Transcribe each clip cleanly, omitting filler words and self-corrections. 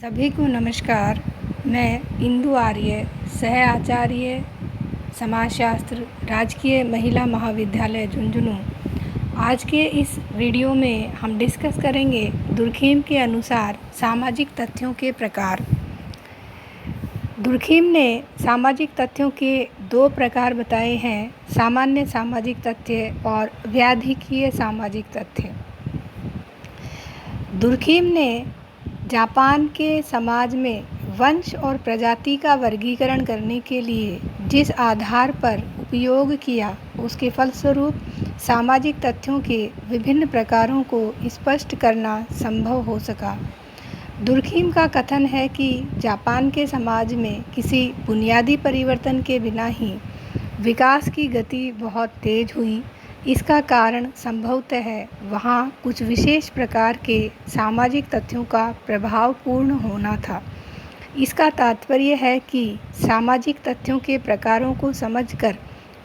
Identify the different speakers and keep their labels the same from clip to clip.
Speaker 1: सभी को नमस्कार। मैं इंदु आर्य, सह आचार्य समाजशास्त्र, राजकीय महिला महाविद्यालय झुंझुनू। आज के इस वीडियो में हम डिस्कस करेंगे दुर्खिम के अनुसार सामाजिक तथ्यों के प्रकार। दुर्खिम ने सामाजिक तथ्यों के दो प्रकार बताए हैं, सामान्य सामाजिक तथ्य और व्याधिकीय सामाजिक तथ्य। दुर्खिम ने जापान के समाज में वंश और प्रजाति का वर्गीकरण करने के लिए जिस आधार पर उपयोग किया, उसके फलस्वरूप सामाजिक तथ्यों के विभिन्न प्रकारों को स्पष्ट करना संभव हो सका। दुर्खिम का कथन है कि जापान के समाज में किसी बुनियादी परिवर्तन के बिना ही विकास की गति बहुत तेज हुई। इसका कारण संभवतः वहाँ कुछ विशेष प्रकार के सामाजिक तथ्यों का प्रभावपूर्ण होना था। इसका तात्पर्य है कि सामाजिक तथ्यों के प्रकारों को समझकर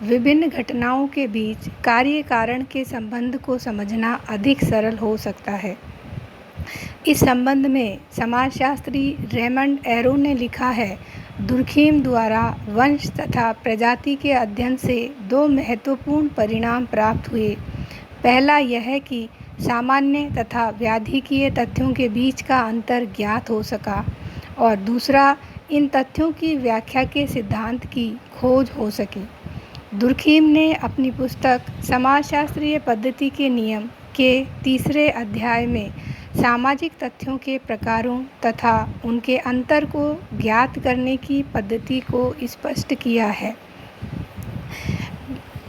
Speaker 1: विभिन्न घटनाओं के बीच कार्य कारण के संबंध को समझना अधिक सरल हो सकता है। इस संबंध में समाजशास्त्री रेमंड एरो ने लिखा है, दुर्खिम द्वारा वंश तथा प्रजाति के अध्ययन से दो महत्वपूर्ण परिणाम प्राप्त हुए। पहला यह कि सामान्य तथा व्याधिकीय तथ्यों के बीच का अंतर ज्ञात हो सका और दूसरा, इन तथ्यों की व्याख्या के सिद्धांत की खोज हो सकी। दुर्खिम ने अपनी पुस्तक समाजशास्त्रीय पद्धति के नियम के तीसरे अध्याय में सामाजिक तथ्यों के प्रकारों तथा उनके अंतर को ज्ञात करने की पद्धति को स्पष्ट किया है।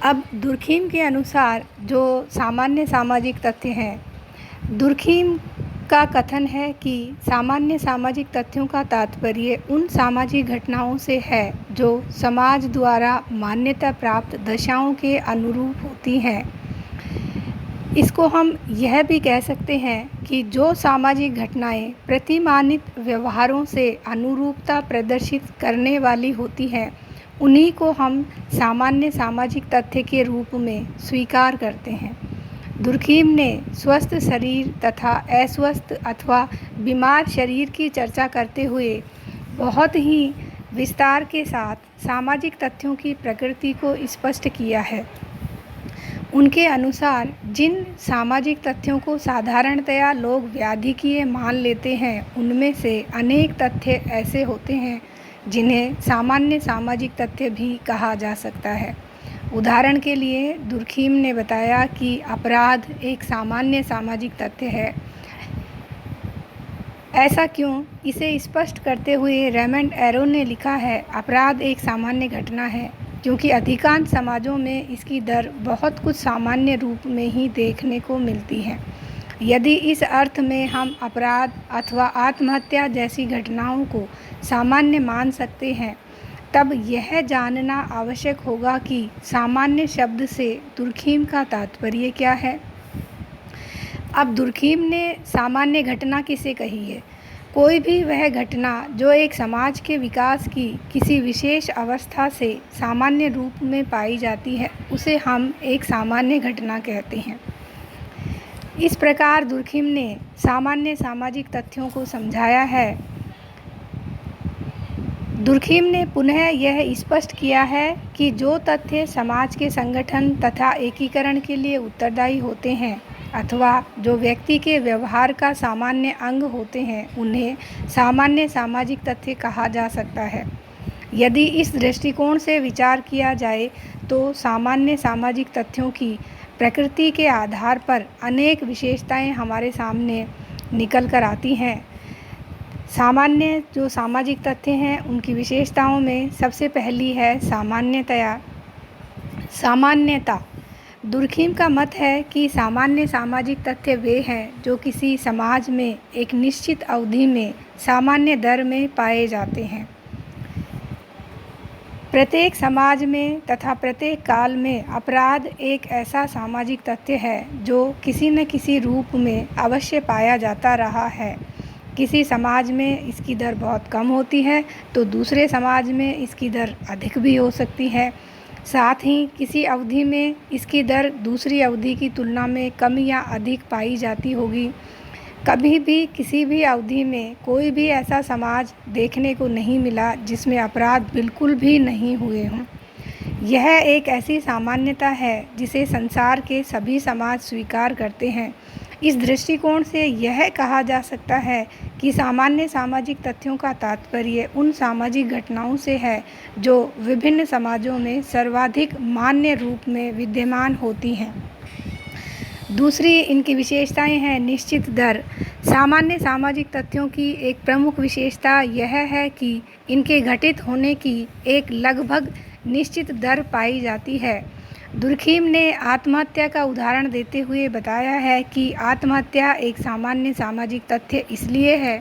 Speaker 1: अब दुर्खिम के अनुसार जो सामान्य सामाजिक तथ्य हैं, दुर्खिम का कथन है कि सामान्य सामाजिक तथ्यों का तात्पर्य उन सामाजिक घटनाओं से है जो समाज द्वारा मान्यता प्राप्त दशाओं के अनुरूप होती हैं। इसको हम यह भी कह सकते हैं कि जो सामाजिक घटनाएं प्रतिमानित व्यवहारों से अनुरूपता प्रदर्शित करने वाली होती हैं, उन्हीं को हम सामान्य सामाजिक तथ्य के रूप में स्वीकार करते हैं। दुर्खिम ने स्वस्थ शरीर तथा अस्वस्थ अथवा बीमार शरीर की चर्चा करते हुए बहुत ही विस्तार के साथ सामाजिक तथ्यों की प्रकृति को स्पष्ट किया है। उनके अनुसार जिन सामाजिक तथ्यों को साधारणतया लोग व्याधिकीय मान लेते हैं, उनमें से अनेक तथ्य ऐसे होते हैं जिन्हें सामान्य सामाजिक तथ्य भी कहा जा सकता है। उदाहरण के लिए दुर्खिम ने बताया कि अपराध एक सामान्य सामाजिक तथ्य है। ऐसा क्यों? इसे स्पष्ट करते हुए रेमंड एरो ने लिखा है, अपराध एक सामान्य घटना है क्योंकि अधिकांश समाजों में इसकी दर बहुत कुछ सामान्य रूप में ही देखने को मिलती है। यदि इस अर्थ में हम अपराध अथवा आत्महत्या जैसी घटनाओं को सामान्य मान सकते हैं, तब यह जानना आवश्यक होगा कि सामान्य शब्द से दुर्खिम का तात्पर्य क्या है। अब दुर्खिम ने सामान्य घटना किसे कही है? कोई भी वह घटना जो एक समाज के विकास की किसी विशेष अवस्था से सामान्य रूप में पाई जाती है, उसे हम एक सामान्य घटना कहते हैं। इस प्रकार दुर्खिम ने सामान्य सामाजिक तथ्यों को समझाया है। दुर्खिम ने पुनः यह स्पष्ट किया है कि जो तथ्य समाज के संगठन तथा एकीकरण के लिए उत्तरदायी होते हैं अथवा जो व्यक्ति के व्यवहार का सामान्य अंग होते हैं, उन्हें सामान्य सामाजिक तथ्य कहा जा सकता है। यदि इस दृष्टिकोण से विचार किया जाए तो सामान्य सामाजिक तथ्यों की प्रकृति के आधार पर अनेक विशेषताएं हमारे सामने निकल कर आती हैं। सामान्य जो सामाजिक तथ्य हैं, उनकी विशेषताओं में सबसे पहली है सामान्यता। दुर्खिम का मत है कि सामान्य सामाजिक तथ्य वे हैं जो किसी समाज में एक निश्चित अवधि में सामान्य दर में पाए जाते हैं। प्रत्येक समाज में तथा प्रत्येक काल में अपराध एक ऐसा सामाजिक तथ्य है जो किसी न किसी रूप में अवश्य पाया जाता रहा है। किसी समाज में इसकी दर बहुत कम होती है तो दूसरे समाज में इसकी दर अधिक भी हो सकती है। साथ ही किसी अवधि में इसकी दर दूसरी अवधि की तुलना में कम या अधिक पाई जाती होगी। कभी भी किसी भी अवधि में कोई भी ऐसा समाज देखने को नहीं मिला जिसमें अपराध बिल्कुल भी नहीं हुए हों। यह एक ऐसी सामान्यता है जिसे संसार के सभी समाज स्वीकार करते हैं। इस दृष्टिकोण से यह कहा जा सकता है कि सामान्य सामाजिक तथ्यों का तात्पर्य उन सामाजिक घटनाओं से है जो विभिन्न समाजों में सर्वाधिक मान्य रूप में विद्यमान होती हैं। दूसरी इनकी विशेषताएं हैं निश्चित दर। सामान्य सामाजिक तथ्यों की एक प्रमुख विशेषता यह है कि इनके घटित होने की एक लगभग निश्चित दर पाई जाती है। दुर्खीम ने आत्महत्या का उदाहरण देते हुए बताया है कि आत्महत्या एक सामान्य सामाजिक तथ्य इसलिए है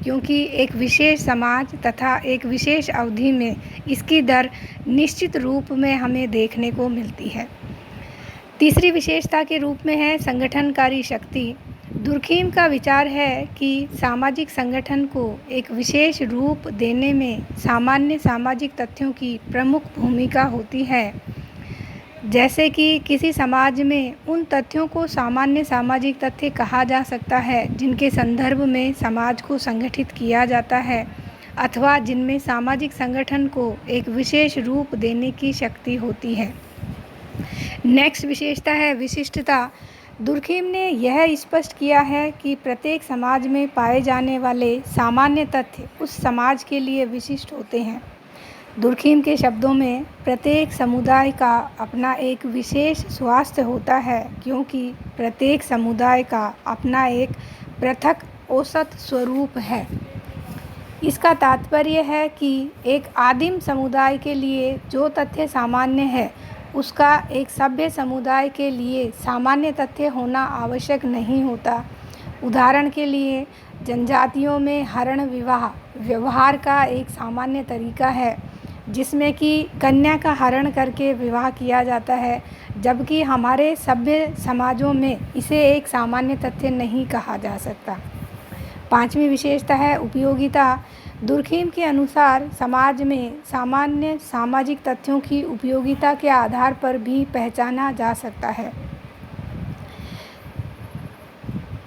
Speaker 1: क्योंकि एक विशेष समाज तथा एक विशेष अवधि में इसकी दर निश्चित रूप में हमें देखने को मिलती है। तीसरी विशेषता के रूप में है संगठनकारी शक्ति। दुर्खीम का विचार है कि सामाजिक संगठन को एक विशेष रूप देने में सामान्य सामाजिक तथ्यों की प्रमुख भूमिका होती है। जैसे कि किसी समाज में उन तथ्यों को सामान्य सामाजिक तथ्य कहा जा सकता है जिनके संदर्भ में समाज को संगठित किया जाता है अथवा जिनमें सामाजिक संगठन को एक विशेष रूप देने की शक्ति होती है। नेक्स्ट विशेषता है विशिष्टता। दुर्खीम ने यह स्पष्ट किया है कि प्रत्येक समाज में पाए जाने वाले सामान्य तथ्य उस समाज के लिए विशिष्ट होते हैं। दुर्खीम के शब्दों में प्रत्येक समुदाय का अपना एक विशेष स्वास्थ्य होता है क्योंकि प्रत्येक समुदाय का अपना एक पृथक औसत स्वरूप है। इसका तात्पर्य है कि एक आदिम समुदाय के लिए जो तथ्य सामान्य है उसका एक सभ्य समुदाय के लिए सामान्य तथ्य होना आवश्यक नहीं होता। उदाहरण के लिए जनजातियों में हरण विवाह व्यवहार का एक सामान्य तरीका है जिसमें कि कन्या का हरण करके विवाह किया जाता है, जबकि हमारे सभ्य समाजों में इसे एक सामान्य तथ्य नहीं कहा जा सकता। पांचवी विशेषता है उपयोगिता। दुर्खीम के अनुसार समाज में सामान्य सामाजिक तथ्यों की उपयोगिता के आधार पर भी पहचाना जा सकता है।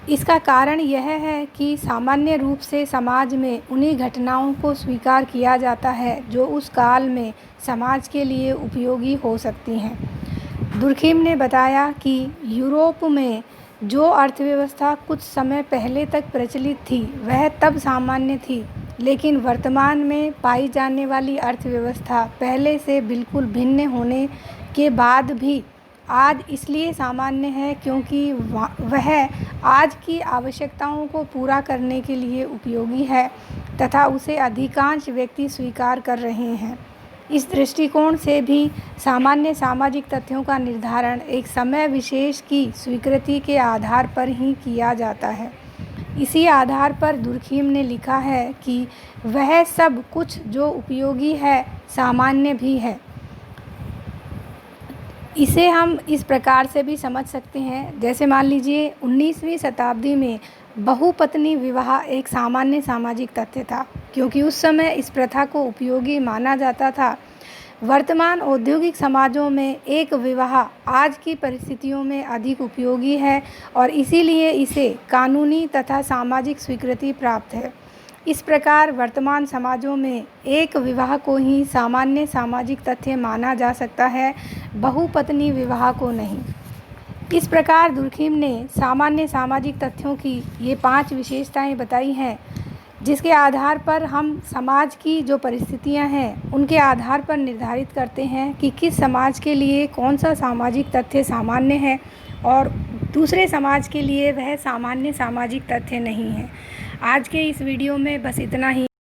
Speaker 1: इसका कारण यह है कि सामान्य रूप से समाज में उन्हीं घटनाओं को स्वीकार किया जाता है जो उस काल में समाज के लिए उपयोगी हो सकती हैं। दुर्खीम ने बताया कि यूरोप में जो अर्थव्यवस्था कुछ समय पहले तक प्रचलित थी वह तब सामान्य थी, लेकिन वर्तमान में पाई जाने वाली अर्थव्यवस्था पहले से बिल्कुल भिन्न होने के बाद भी आज इसलिए सामान्य है क्योंकि वह आज की आवश्यकताओं को पूरा करने के लिए उपयोगी है तथा उसे अधिकांश व्यक्ति स्वीकार कर रहे हैं। इस दृष्टिकोण से भी सामान्य सामाजिक तथ्यों का निर्धारण एक समय विशेष की स्वीकृति के आधार पर ही किया जाता है। इसी आधार पर दुर्खीम ने लिखा है कि वह सब कुछ जो उपयोगी है सामान्य भी है। इसे हम इस प्रकार से भी समझ सकते हैं, जैसे मान लीजिए 19वीं शताब्दी में बहुपत्नी विवाह एक सामान्य सामाजिक तथ्य था क्योंकि उस समय इस प्रथा को उपयोगी माना जाता था। वर्तमान औद्योगिक समाजों में एक विवाह आज की परिस्थितियों में अधिक उपयोगी है और इसीलिए इसे कानूनी तथा सामाजिक स्वीकृति प्राप्त है। इस प्रकार वर्तमान समाजों में एक विवाह को ही सामान्य सामाजिक तथ्य माना जा सकता है, बहुपत्नी विवाह को नहीं। इस प्रकार दुर्खीम ने सामान्य सामाजिक तथ्यों की ये 5 विशेषताएं बताई हैं जिसके आधार पर हम समाज की जो परिस्थितियां हैं उनके आधार पर निर्धारित करते हैं कि किस समाज के लिए कौन सा सामाजिक तथ्य सामान्य है और दूसरे समाज के लिए वह सामान्य सामाजिक तथ्य नहीं है। आज के इस वीडियो में बस इतना ही।